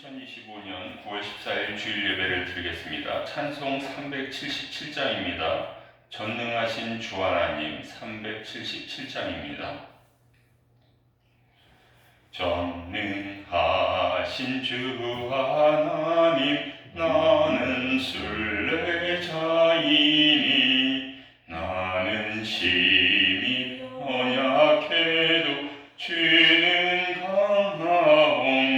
2025년 9월 14일 주일 예배를 드리겠습니다. 찬송 377장입니다. 전능하신 주 하나님 377장입니다. 전능하신 주 하나님 나는 순례자이니 나는 심히 연약해도 주는 강하옵니다.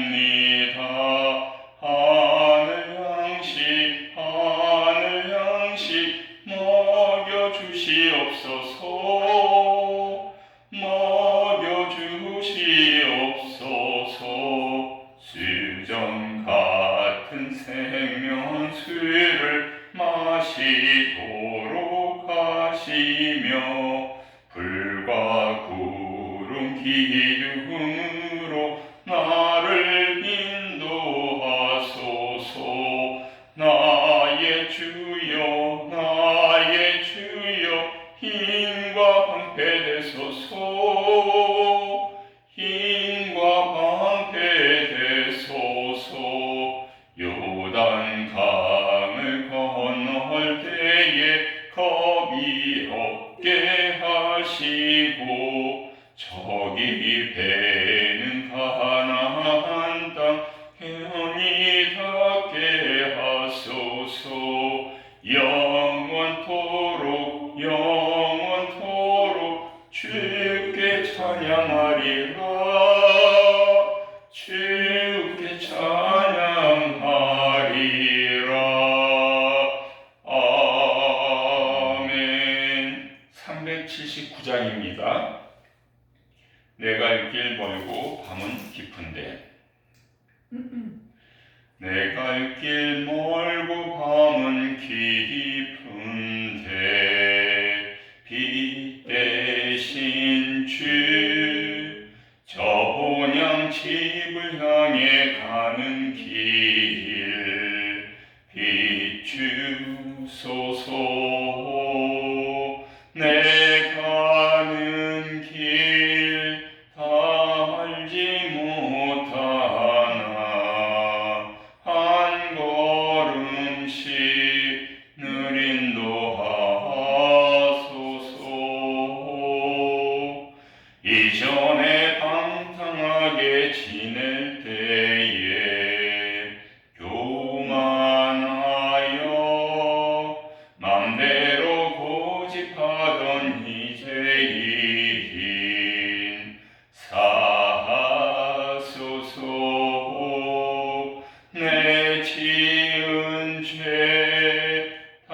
하늘 양식 먹여주시옵소서. 수정 같은 생명수를 마시도록 하시며 불과 구름 기둥으로 나를 인도하소서. 나의 주여 힘과 방패 되소서. 요단 강을 건널 때에 겁이 없게 하시고 저기 배는 가나안 땅 편히 닿게 하소서. 영원토록 주께 찬양하리라. 아멘. 379장입니다. 내 갈 길 멀고 밤은 깊은데. 내 갈 길 멀고 밤은 깊은데 빛 대신 주 저 본향 집을 향해 가는 길 비추소서. 내 가는 길 다 알지 못하나 한 걸음씩 늘 인도하소서. 이전에 방탕하게 지낼 때에 교만하여 맘대로 고집하던 이제인 사하소서. 내 지은 죄 다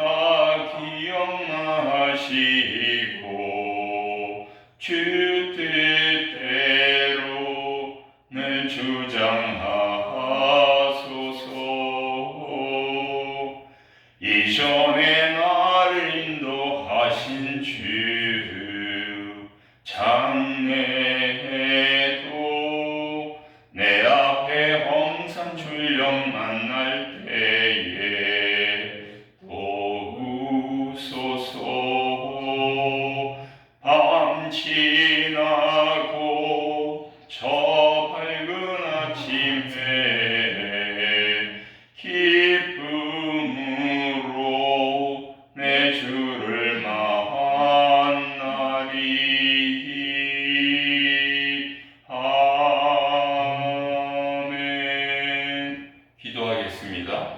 기억나시고 주 뜻대로 늘 주장하소서. 이전에 나를 인도하신 주 장래에도 내 앞에 험산 출령 만날 때에 도우소서. 밤 지나고 저 밝은 아침에 기쁨으로 내 주를 만나리. 아멘. 기도하겠습니다.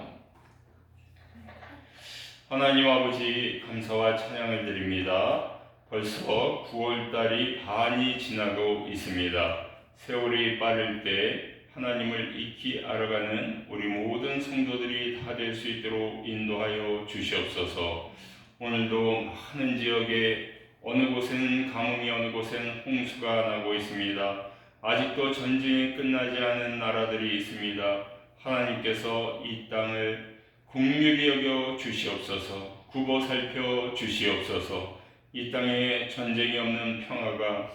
하나님 아버지, 감사와 찬양을 드립니다. 벌써 9월달이 반이 지나고 있습니다. 세월이 빠를 때 하나님을 익히 알아가는 우리 모든 성도들이 다 될 수 있도록 인도하여 주시옵소서. 오늘도 많은 지역에 어느 곳은 가뭄이 어느 곳은 홍수가 나고 있습니다. 아직도 전쟁이 끝나지 않은 나라들이 있습니다. 하나님께서 이 땅을 긍휼히 여겨 주시옵소서. 굽어 살펴 주시옵소서. 이 땅에 전쟁이 없는 평화가,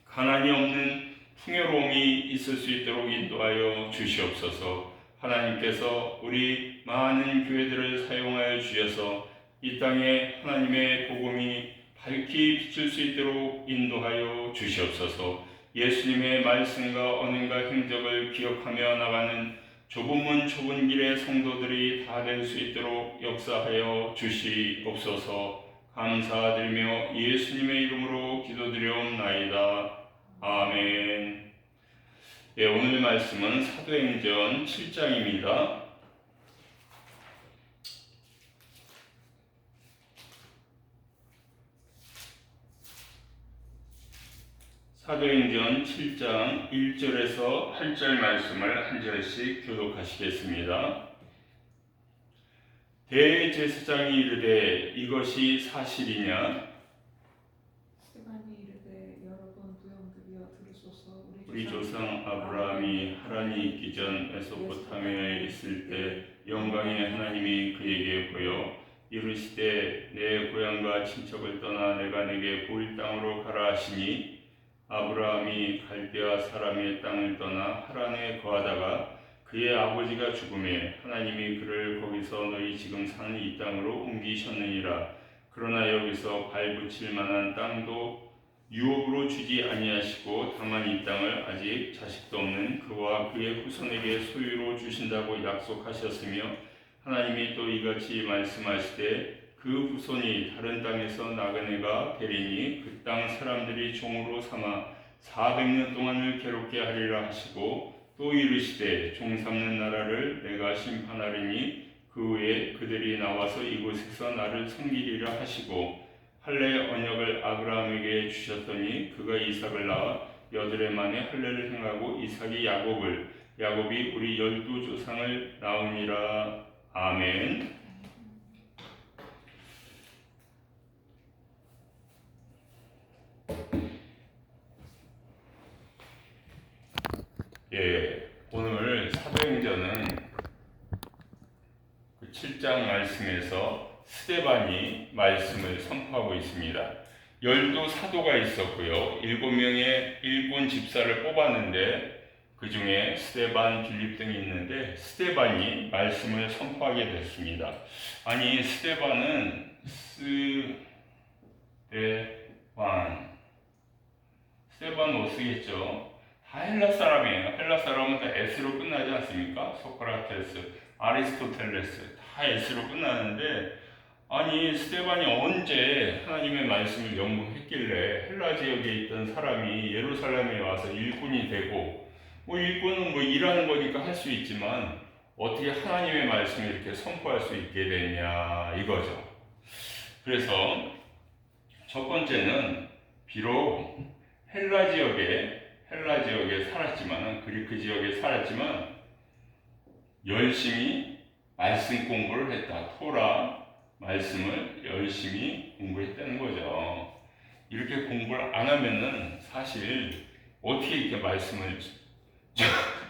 가난이 없는 풍요로움이 있을 수 있도록 인도하여 주시옵소서. 하나님께서 우리 많은 교회들을 사용하여 주셔서 이 땅에 하나님의 복음이 밝히 비칠 수 있도록 인도하여 주시옵소서. 예수님의 말씀과 언행과 행적을 기억하며 나가는 좁은 문 좁은 길의 성도들이 다 될 수 있도록 역사하여 주시옵소서. 감사드리며 예수님의 이름으로 기도드려옵나이다. 아멘. 예, 오늘 말씀은 사도행전 7장입니다. 사도행전 7장 1절에서 8절 말씀을 한 절씩 교독하시겠습니다. 대제사장이 이르되 이것이 사실이냐? 스데반이 이르되 여러 번 부형들이여 들으소서. 우리 조상 아브라함이 하란이 있기 전 메소포타미아에 있을 때 영광의 하나님이 그에게 보여 이르시되 내 고향과 친척을 떠나 내가 내게 보일 땅으로 가라 하시니 아브라함이 갈대아 사람의 땅을 떠나 하란에 거하다가 그의 아버지가 죽음에 하나님이 그를 거기서 너희 지금 사는 이 땅으로 옮기셨느니라. 그러나 여기서 발붙일 만한 땅도 유업으로 주지 아니하시고 다만 이 땅을 아직 자식도 없는 그와 그의 후손에게 소유로 주신다고 약속하셨으며 하나님이 또 이같이 말씀하시되 그 후손이 다른 땅에서 나그네가 되리니 그 땅 사람들이 종으로 삼아 400년 동안을 괴롭게 하리라 하시고 또 이르시되 종 삼는 나라를 내가 심판하리니 그 후에 그들이 나와서 이곳에서 나를 섬기리라 하시고 할례 언약을 아브라함에게 주셨더니 그가 이삭을 낳아 8해 만에 할례를 행하고 이삭이 야곱이 우리 12조상을 낳으니라. 아멘. 예, 오늘 사도행전은 그 7장 말씀에서 스데반이 말씀을 선포하고 있습니다. 12사도가 있었고요. 7명의 일꾼 집사를 뽑았는데 그 중에 스데반, 빌립 등이 있는데 스데반이 말씀을 선포하게 됐습니다. 아니 스데반은 스데반 못 쓰겠죠. 다 헬라 사람이에요. 헬라 사람은 다 S로 끝나지 않습니까? 소크라테스, 아리스토텔레스 다 S로 끝나는데 아니 스데반이 언제 하나님의 말씀을 연구했길래 헬라 지역에 있던 사람이 예루살렘에 와서 일꾼이 되고 일꾼은 일하는 거니까 할 수 있지만 어떻게 하나님의 말씀을 이렇게 선포할 수 있게 됐냐 이거죠. 그래서 첫 번째는 비록 헬라 지역에 살았지만 그리크 지역에 살았지만 열심히 말씀 공부를 했다. 토라 말씀을 열심히 공부했다는 거죠. 이렇게 공부를 안 하면은 사실 어떻게 이렇게 말씀을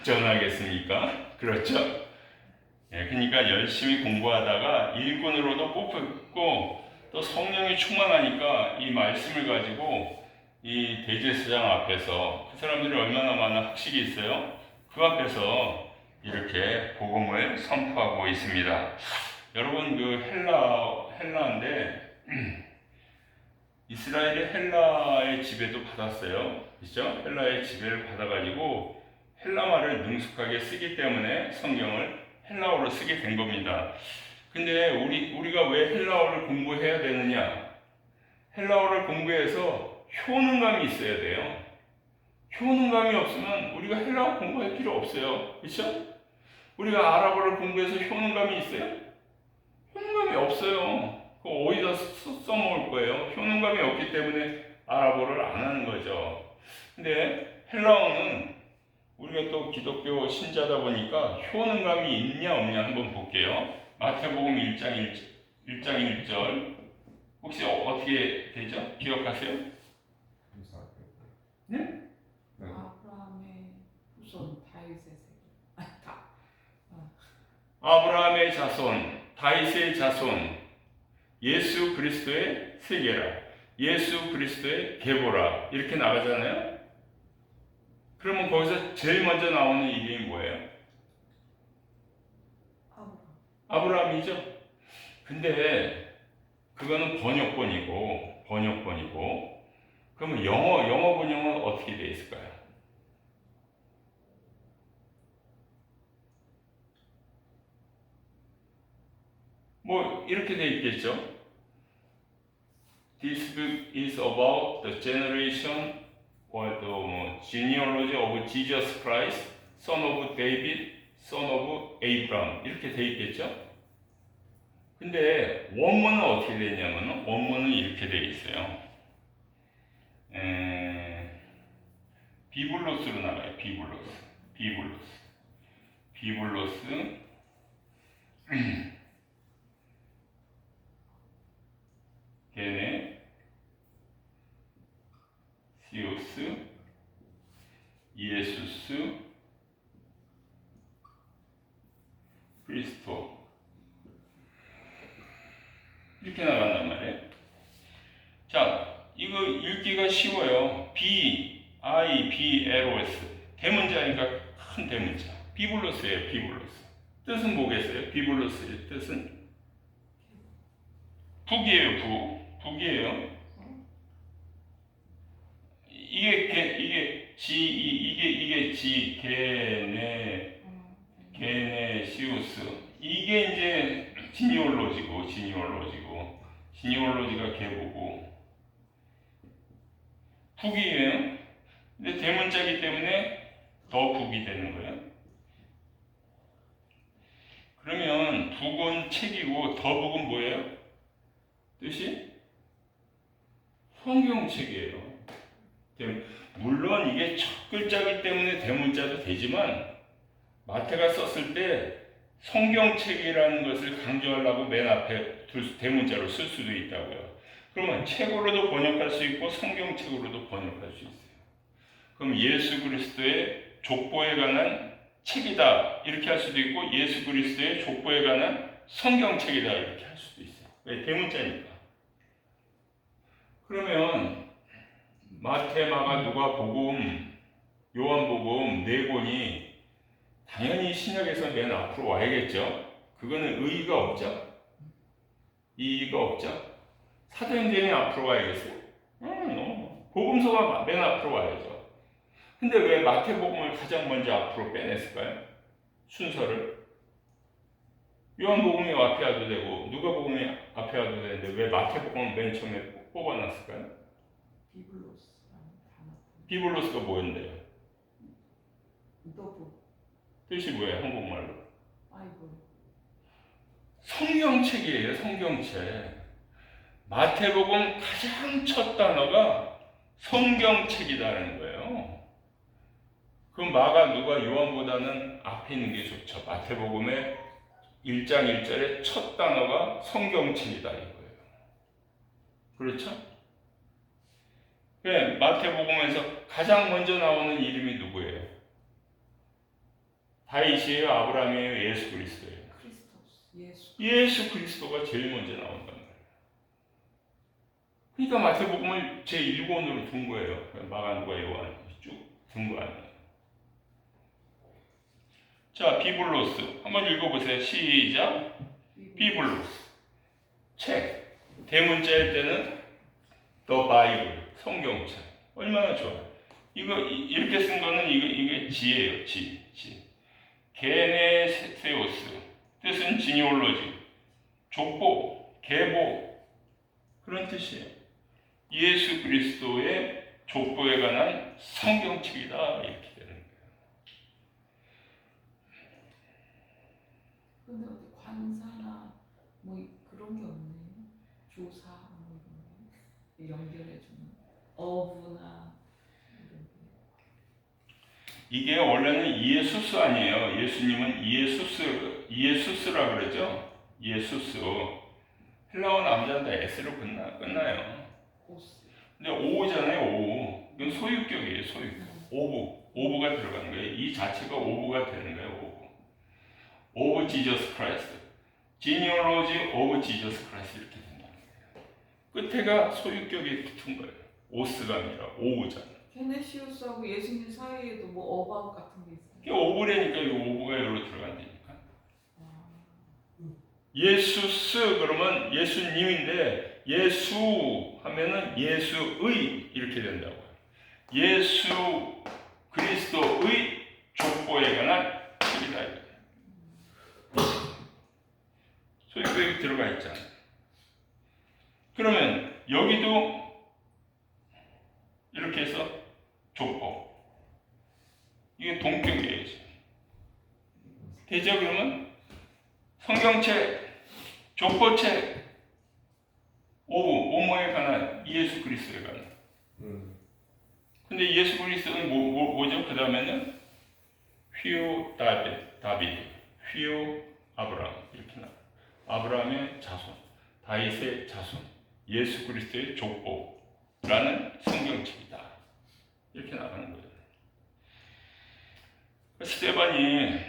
전하겠습니까? 그렇죠? 예, 그러니까 열심히 공부하다가 일꾼으로도 뽑혔고 또 성령이 충만하니까 이 말씀을 가지고 이 대제사장 앞에서 그 사람들이 얼마나 많은 학식이 있어요? 그 앞에서 이렇게 복음을 선포하고 있습니다. 여러분 그 헬라인데 이스라엘이 헬라의 지배도 받았어요. 그렇죠? 헬라의 지배를 받아가지고 헬라말을 능숙하게 쓰기 때문에 성경을 헬라어로 쓰게 된 겁니다. 근데 우리가 왜 헬라어를 공부해야 되느냐? 헬라어를 공부해서 효능감이 있어야 돼요. 효능감이 없으면 우리가 헬라어 공부할 필요 없어요. 그렇죠? 우리가 아랍어를 공부해서 효능감이 있어요? 효능감이 없어요. 그거 어디다 써먹을 거예요? 효능감이 없기 때문에 아랍어를 안 하는 거죠. 근데 헬라어는 우리가 또 기독교 신자다 보니까 효능감이 있냐 없냐 한번 볼게요. 마태복음 1장 1절 혹시 어떻게 되죠? 기억하세요? 네? 아브라함의 후손 다윗의 세계. 아브라함의 자손, 다윗의 자손, 예수 그리스도의 세계라, 예수 그리스도의 계보라 이렇게 나가잖아요. 그러면 거기서 제일 먼저 나오는 이름이 뭐예요? 아브라함이죠. 근데 그거는 번역본이고 그러면 영어 번역은 어떻게 되어 있을까요? 뭐 이렇게 돼 있겠죠. This book is about the generation or the genealogy of Jesus Christ, son of David, son of Abraham 이렇게 돼 있겠죠. 근데 원문은 어떻게 되냐면 원문은 이렇게 돼 있어요. 비블로스로 나가요. 비블로스 게네 시오스 이에수스 크리스토 이렇게 나간단 말이에요. 자, 이거 읽기가 쉬워요. B-I-B-L-O-S 대문자니까 큰 대문자. 비블로스예요. 비블로스. 뜻은 뭐겠어요? 비블로스의 뜻은 북이에요. 북이에요. 이게 게네시우스 이게 이제 지니올로지가 계보고 북이에요. 근데 대문자이기 때문에 더 북이 되는 거예요. 그러면 북은 책이고 더 북은 뭐예요? 뜻이 성경책이에요. 물론 이게 첫 글자이기 때문에 대문자도 되지만 마태가 썼을 때 성경책이라는 것을 강조하려고 맨 앞에 대문자로 쓸 수도 있다고요. 그러면 책으로도 번역할 수 있고 성경책으로도 번역할 수 있어요. 그럼 예수 그리스도의 족보에 관한 책이다 이렇게 할 수도 있고 예수 그리스도의 족보에 관한 성경책이다 이렇게 할 수도 있어요. 왜? 대문자니까. 그러면 마태, 마가, 누가, 복음, 요한복음 네 권이 당연히 신약에서 맨 앞으로 와야겠죠. 그거는 의의가 없죠. 이의가 없죠. 사도행전이 앞으로 와야겠어요. 복음서가 맨 앞으로 와야죠. 근데 왜 마태복음을 가장 먼저 앞으로 빼냈을까요? 순서를. 요한복음이 앞에 와도 되고 누가복음이 앞에 와도 되는데 왜 마태복음을 맨 처음에 뽑아놨을까요? 비블로스가 뭐였는데요? 뜻이 뭐예요? 한국말로? 성경책이에요. 성경책. 마태복음 가장 첫 단어가 성경책이라는 거예요. 그럼 마가, 누가, 요한보다는 앞에 있는 게 좋죠. 마태복음의 1장 1절의 첫 단어가 성경책이다 이거예요. 그렇죠? 네, 마태복음에서 가장 먼저 나오는 이름이 누구예요? 다윗이에요? 아브라함이에요? 예수 그리스도예요? 예수 그리스도가 제일 먼저 나온단 말이에요. 그러니까 마태복음을 제1권으로 둔 거예요. 마가, 누가, 요한 쭉 둔 거 아니에요. 자, 비블로스 한번 읽어보세요. 시작. 비블로스 책. 대문자일 때는 The Bible 성경책. 얼마나 좋아요. 이거 이렇게 쓴 거는 이게 지예요. 지. 게네세우스 뜻은 지니올로지, 족보, 계보 그런 뜻이에요. 예수 그리스도의 족보에 관한 성경책이다 이렇게 되는 거예요. 근데 어디 관사나 뭐 그런 게 없네요. 조사 뭐 이런 거 연결해주는 어부나 이런 게. 이게 원래는 이에수스 아니에요. 예수님은 이에수스라 그러죠. 이에수스. 헬라어 남자인데 S로 끝나요. 근데 오잖아요. 오. 이건 소유격이에요. 소유격. 오브가 들어가는 거예요. 이 자체가 오브가 되는 거예요. 오브 지저스 크라이스트. genealogy of Jesus Christ 이렇게 된다는 거예요. 끝에가 소유격이 붙은 거예요. 오스가 아니라 오브잖아요. 게네시우스하고 예수님 사이에도 뭐 어바웃 같은 게 있어요. 이게 오브라니까 이 오브가 여기로 들어간다니까. 예수스 그러면 예수님인데 예수 하면은 예수의 이렇게 된다고요. 예수 그리스도의 족보에 관한 책이다. 소유격이 여기 들어가 있잖아요. 그러면 여기도 이렇게 해서 족보. 이게 동격이에요. 되죠? 그러면 성경책, 족보책, 오모에 관한, 예수 그리스도에 관한. 근데 예수 그리스도는 뭐죠? 그 다음에는 휘오 다비드, 휘오 아브라함 이렇게 나와요. 아브라함의 자손, 다윗의 자손, 예수 그리스도의 족보라는 성경책이다. 이렇게 나가는 거예요. 스데반이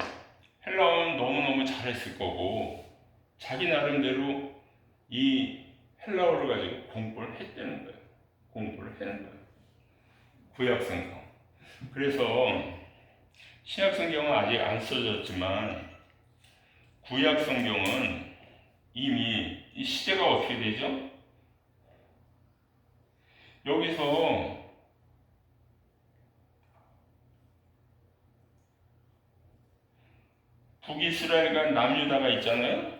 헬라어는 너무너무 잘했을 거고 자기 나름대로 이 헬라어를 가지고 공부를 했다는 거예요. 공부를 했는 거예요. 구약성경. 그래서 신약성경은 아직 안 써졌지만 구약성경은 이미 이 시대가 어떻게 되죠? 여기서 북이스라엘과 남유다가 있잖아요.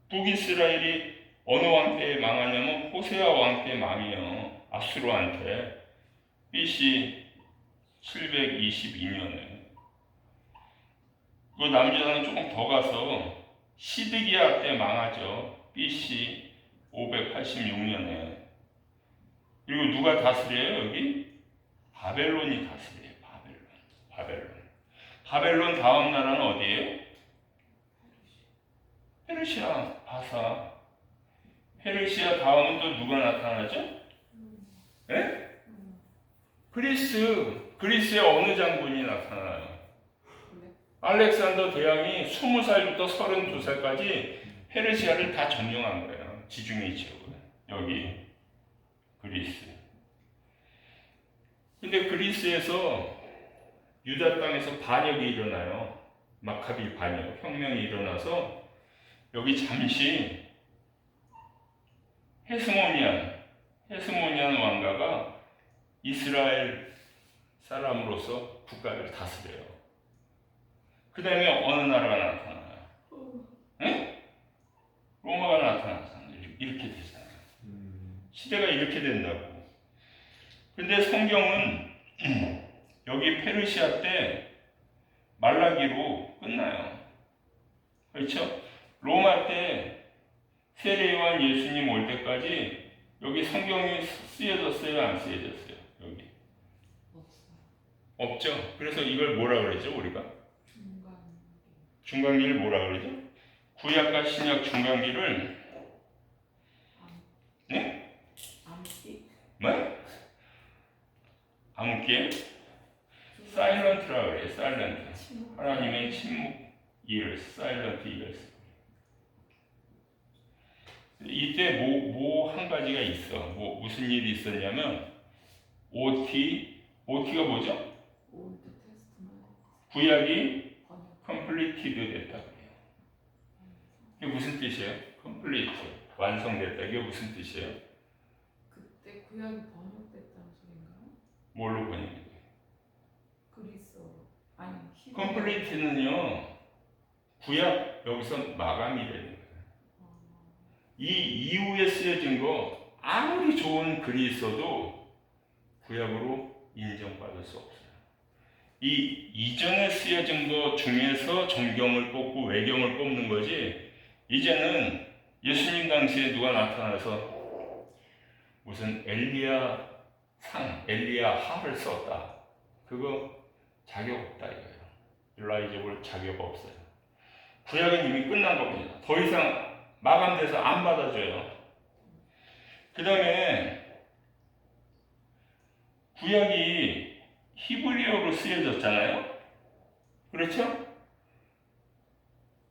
북이스라엘이 어느 왕 때 망하냐면 호세아 왕 때 망해요. 아수르한테. BC 722년에. 그 남유다는 조금 더 가서 시드기야 때 망하죠. BC 586년에. 그리고 누가 다스려요? 여기 바벨론이 다스려요. 바벨론 다음 나라는 어디예요? 페르시아, 바사. 페르시아 다음은 또 누가 나타나죠? 네? 그리스의 어느 장군이 나타나요? 알렉산더 대왕이 20살부터 32살까지 페르시아를 다 점령한 거예요. 지중해 지역을. 여기 그리스. 근데 그리스에서 유다 땅에서 반역이 일어나요. 마카비 반역, 혁명이 일어나서 여기 잠시 헤스모니안 왕가가 이스라엘 사람으로서 국가를 다스려요. 그 다음에 어느 나라가 나타나요? 응? 로마가 나타나잖아요. 이렇게 되잖아요. 시대가 이렇게 된다고. 근데 성경은 여기 페르시아 때 말라기로 끝나요. 그렇죠? 로마 때 세례요한 예수님 올 때까지 여기 성경이 쓰여졌어요? 안 쓰여졌어요? 여기 없죠. 그래서 이걸 뭐라 그러죠? 우리가 중간기를 뭐라 그러죠? 구약과 신약 중간기를 네? 뭐? 암흑기에 사일런트라 그래요. 사일런트. 하나님의 침묵 years, silent years. 이때 뭐 한 가지가 있어. 무슨 일이 있었냐면 OT가 뭐죠? 구약이 completed 됐다 그래요. 이게 무슨 뜻이에요? complete, 완성됐다. 이게 무슨 뜻이에요? 그때 구약이 번역됐다는 소린가요? 뭘로 번역돼요? 그리스어로. 아니 히브리어. complete는요. 구약 여기서 마감이 되는 거예요. 이 이후에 쓰여진 거 아무리 좋은 글이 있어도 구약으로 인정받을 수 없어요. 이 이전에 쓰여진 것 중에서 정경을 뽑고 외경을 뽑는 거지. 이제는 예수님 당시에 누가 나타나서 무슨 엘리야 하를 썼다. 그거 자격 없다 이거예요. 일라이저볼 자격 없어요. 구약은 이미 끝난 겁니다. 더 이상 마감돼서 안 받아줘요. 그 다음에 구약이 히브리어로 쓰여졌잖아요. 그렇죠?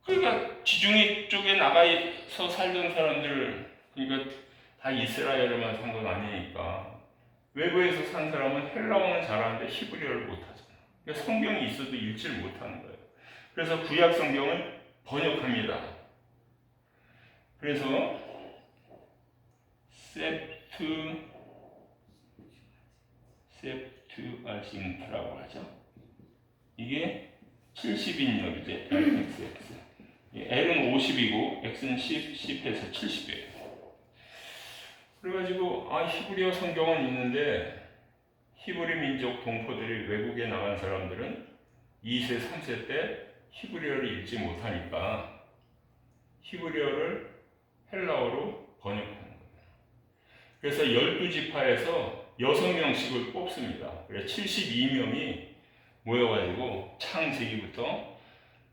그러니까 지중해 쪽에 나가서 살던 사람들, 그러니까 다 이스라엘에만 산 건 아니니까 외부에서 산 사람은 헬라어는 잘하는데 히브리어를 못하잖아요. 그러니까 성경이 있어도 읽지를 못하는 거예요. 그래서 구약 성경을 번역합니다. 그래서 셉투아진트라고 하죠. 이게 70인역이죠. L은 50이고 x는 10에서 70이에요. 그래가지고 히브리어 성경은 있는데 히브리 민족 동포들이 외국에 나간 사람들은 2세, 3세 때 히브리어를 읽지 못하니까 히브리어를 헬라어로 번역하는 거예요. 그래서 12지파에서 6명씩을 뽑습니다. 그래서 72명이 모여가지고 창세기부터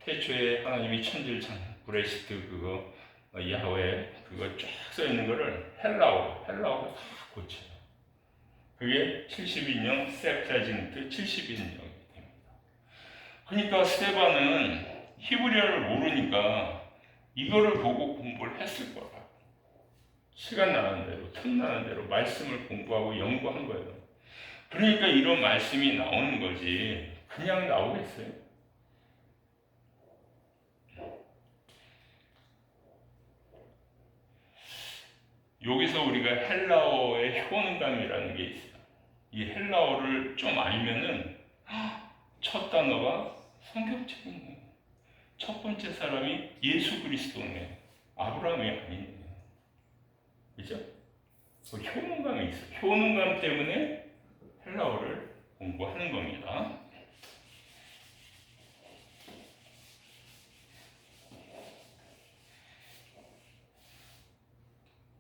태초에 하나님이 천지를 브레시트 그거 야훼 그거 쫙 써있는 거를 헬라어로 다 고쳐요. 그게 70인용 셉타진트 70인용이 됩니다. 그러니까 스데반은 히브리어를 모르니까 이거를 보고 공부를 했을 거라. 시간 나는 대로, 틈나는 대로 말씀을 공부하고 연구한 거예요. 그러니까 이런 말씀이 나오는 거지 그냥 나오겠어요? 여기서 우리가 헬라어의 효능감이라는 게 있어요. 이 헬라어를 좀 알면은 첫 단어가 성경책이네. 첫 번째 사람이 예수 그리스도네. 아브라함이 아니네. 그죠? 그 효능감이 있어요. 효능감 때문에 헬라어를 공부하는 겁니다.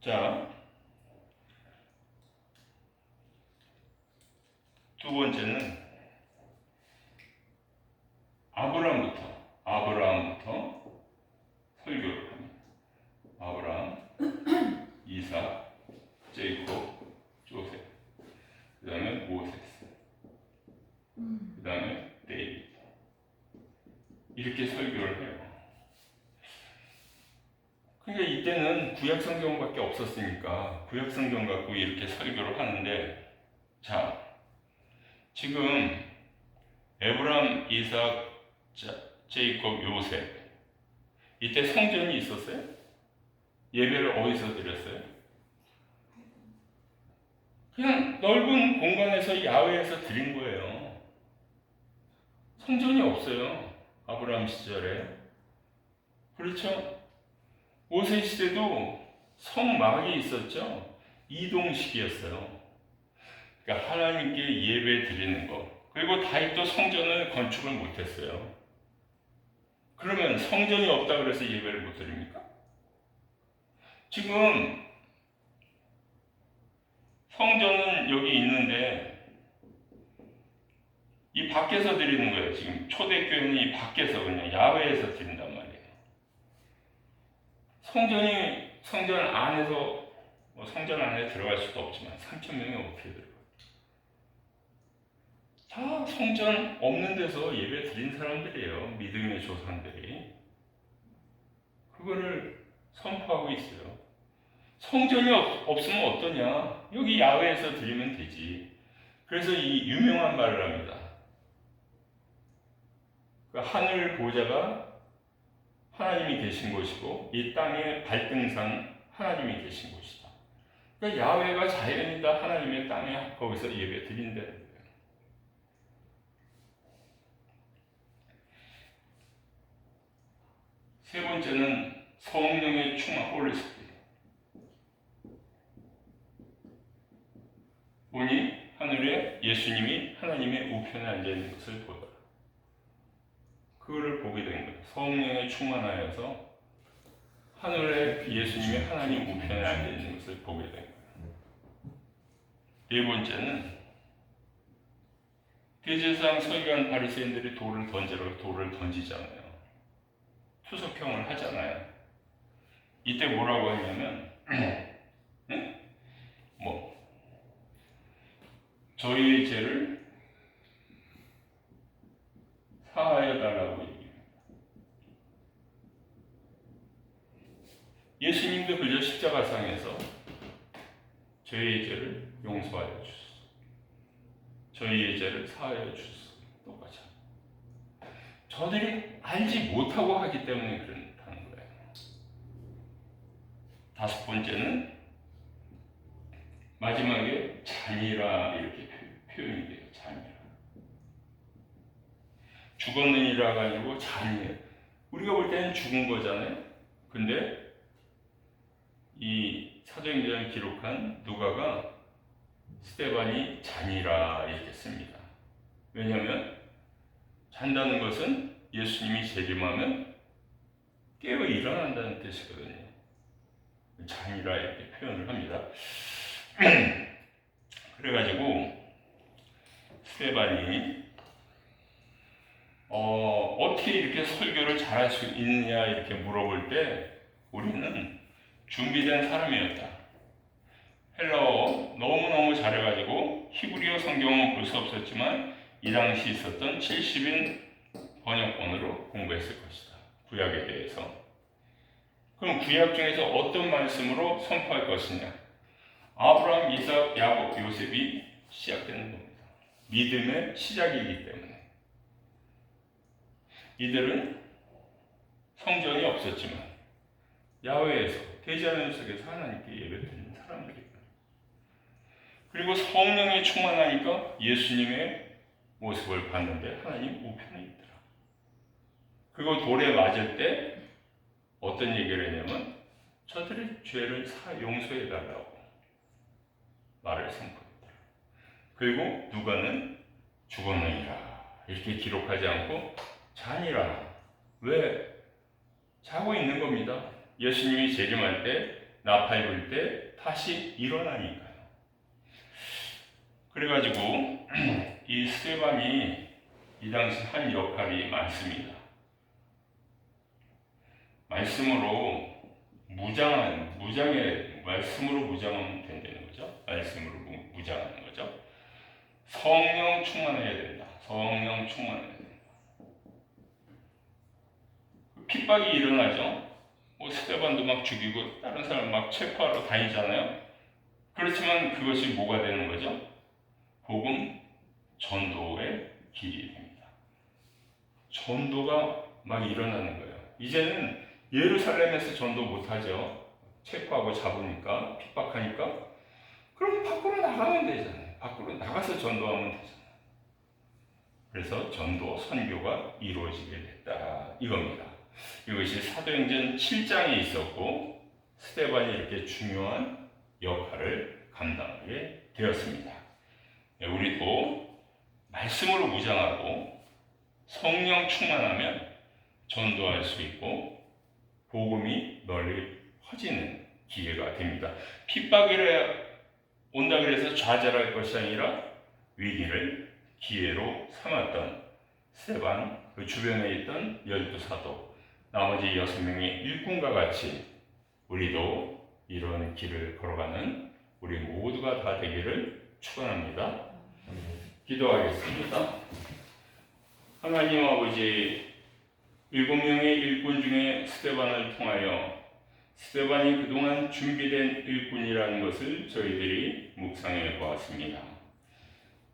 자, 두 번째는 아브라함부터 설교를 합니다. 아브라함, 이삭, 제이콥, 조셉, 그 다음에 모세스, 그 다음에 데이비드. 이렇게 설교를 해요. 그러니까 이때는 구약 성경밖에 없었으니까 구약 성경 갖고 이렇게 설교를 하는데, 자, 지금 에브람, 이삭, 제이콥, 요셉 이때 성전이 있었어요? 예배를 어디서 드렸어요? 그냥 넓은 공간에서 야외에서 드린 거예요. 성전이 없어요. 아브라함 시절에. 그렇죠? 모세 시대도 성막이 있었죠. 이동식이었어요. 그러니까 하나님께 예배 드리는 거. 그리고 다윗도 성전을 건축을 못했어요. 그러면 성전이 없다 그래서 예배를 못 드립니까? 지금 성전은 여기 있는데 이 밖에서 드리는 거예요. 지금 초대교회는 이 밖에서 그냥 야외에서 드린단 말이에요. 성전 안에서 성전 안에 들어갈 수도 없지만 3,000명이 어떻게 들어가요? 다 성전 없는 데서 예배 드린 사람들이에요. 믿음의 조상들이. 그거를 선포하고 있어요. 성전이 없으면 어떠냐? 여기 야외에서 드리면 되지. 그래서 이 유명한 말을 합니다. 그 하늘 보좌가 하나님이 계신 곳이고 이 땅의 발등상 하나님이 계신 곳이다. 그러니까 야외가 자연이다. 하나님의 땅에 거기서 예배 드린다는 거예요. 세 번째는 성령의 충만, 홀리스피릿. 보니 하늘에 예수님이 하나님의 우편에 앉아 있는 것을 보더라. 그거를 보게 된 거예요. 성령에 충만하여서 하늘에 예수님이 하나님 우편에 앉아 있는 것을 보게 된 거예요. 네 번째는 대제사장 서기관 바리새인들이 돌을 던지라고 돌을 던지잖아요. 투석형을 하잖아요. 이때 뭐라고 하냐면 저희의 죄를 사하여 달라고 얘기해요. 예수님도 그저 십자가상에서 저희의 죄를 용서하여 주소서, 저희의 죄를 사하여 주소서. 똑같이 저들이 알지 못하고 하기 때문에 그렇다는 거예요. 다섯 번째는 마지막에 잔이라 이렇게 표현이 돼요. 잔이라. 죽었느니라가 아니고 잔이에요. 우리가 볼 때는 죽은 거잖아요. 근데 이 사도행전을 기록한 누가가 스데반이 잔이라 이렇게 씁니다. 왜냐하면 잔다는 것은 예수님이 재림하면 깨어 일어난다는 뜻이거든요. 잔이라 이렇게 표현을 합니다. 그래가지고 스데반이 어떻게 이렇게 설교를 잘할 수 있느냐 이렇게 물어볼 때 우리는 준비된 사람이었다. 헬라어 너무너무 잘해가지고 히브리어 성경은 볼 수 없었지만 이 당시 있었던 70인 번역본으로 공부했을 것이다. 구약에 대해서. 그럼 구약 중에서 어떤 말씀으로 선포할 것이냐? 아브라함, 이삭, 야곱, 요셉이 시작되는 겁니다. 믿음의 시작이기 때문에. 이들은 성전이 없었지만 야외에서 대제하는 속에서 하나님께 예배드리는 사람들이에요. 그리고 성령이 충만하니까 예수님의 모습을 봤는데 하나님 우편에 있더라. 그리고 돌에 맞을 때 어떤 얘기를 했냐면 저들의 죄를 용서해달라고 말을 선포했더라. 그리고 누가는 죽었느니라 이렇게 기록하지 않고 잔이라. 왜? 자고 있는 겁니다. 예수님이 재림할 때, 나팔 불 때 다시 일어나니까요. 그래가지고 이 스데반이 이 당시 한 역할이 많습니다. 말씀으로 말씀으로 무장하면 된다는 거죠. 말씀으로 무장하는 거죠. 성령 충만해야 된다. 성령 충만해야 된다. 핍박이 일어나죠. 스데반도 막 죽이고 다른 사람 막 체포하러 다니잖아요. 그렇지만 그것이 뭐가 되는 거죠? 복음 전도의 길이 됩니다. 전도가 막 일어나는 거예요. 이제는 예루살렘에서 전도 못하죠. 체포하고 잡으니까, 핍박하니까. 그럼 밖으로 나가면 되잖아요. 밖으로 나가서 전도하면 되잖아요. 그래서 전도, 선교가 이루어지게 됐다 이겁니다. 이것이 사도행전 7장에 있었고 스데반이 이렇게 중요한 역할을 감당하게 되었습니다. 우리도 말씀으로 무장하고 성령 충만하면 전도할 수 있고 복음이 널리 퍼지는 기회가 됩니다. 핍박이 온다 그래서 좌절할 것이 아니라 위기를 기회로 삼았던 스데반, 그 주변에 있던 12사도, 나머지 6명의 일꾼과 같이 우리도 이런 길을 걸어가는 우리 모두가 다 되기를 축원합니다. 기도하겠습니다. 하나님 아버지, 7명의 일꾼 중에 스데반을 통하여 스데반이 그동안 준비된 일꾼이라는 것을 저희들이 묵상해 보았습니다.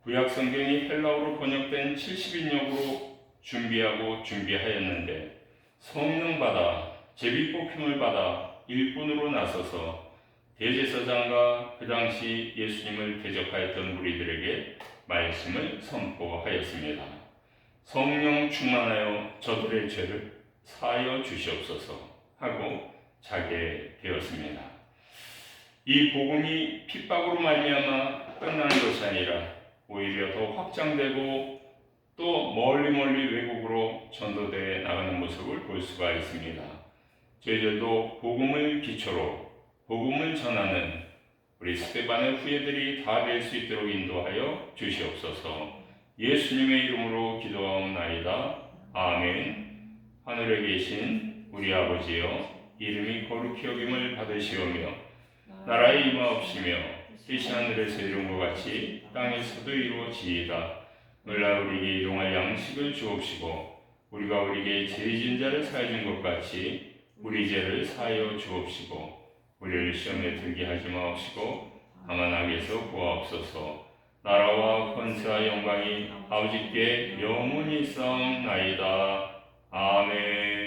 구약 성경이 헬라어로 번역된 70인역으로 준비하였는데 성령 받아 제비 뽑힘을 받아 일꾼으로 나서서 대제사장과 그 당시 예수님을 대적하였던 무리들에게 말씀을 선포하였습니다. 성령 충만하여 저들의 죄를 사하여 주시옵소서 하고 자게 되었습니다. 이 복음이 핍박으로 말미암아 끝나는 것이 아니라 오히려 더 확장되고 또 멀리 외국으로 전도되어 나가는 모습을 볼 수가 있습니다. 저희들도 복음을 기초로 복음을 전하는 우리 스데반의 후예들이 다 될 수 있도록 인도하여 주시옵소서. 예수님의 이름으로 기도하옵나이다. 아멘. 하늘에 계신 우리 아버지여, 이름이 거룩히 여김을 받으시오며 나라의 임하옵시며 뜻이 하늘에서 이룬 것 같이 땅에서도 이루어지이다. 오늘날 우리에게 일용할 양식을 주옵시고 우리가 우리에게 죄진 자를 사해 준 것 같이 우리 죄를 사하여 주옵시고 우리를 시험에 들게 하지 마옵시고 다만 악에서 구하옵소서. 나라와 권세와 영광이 아버지께 영원히 있사옵나이다. 아멘.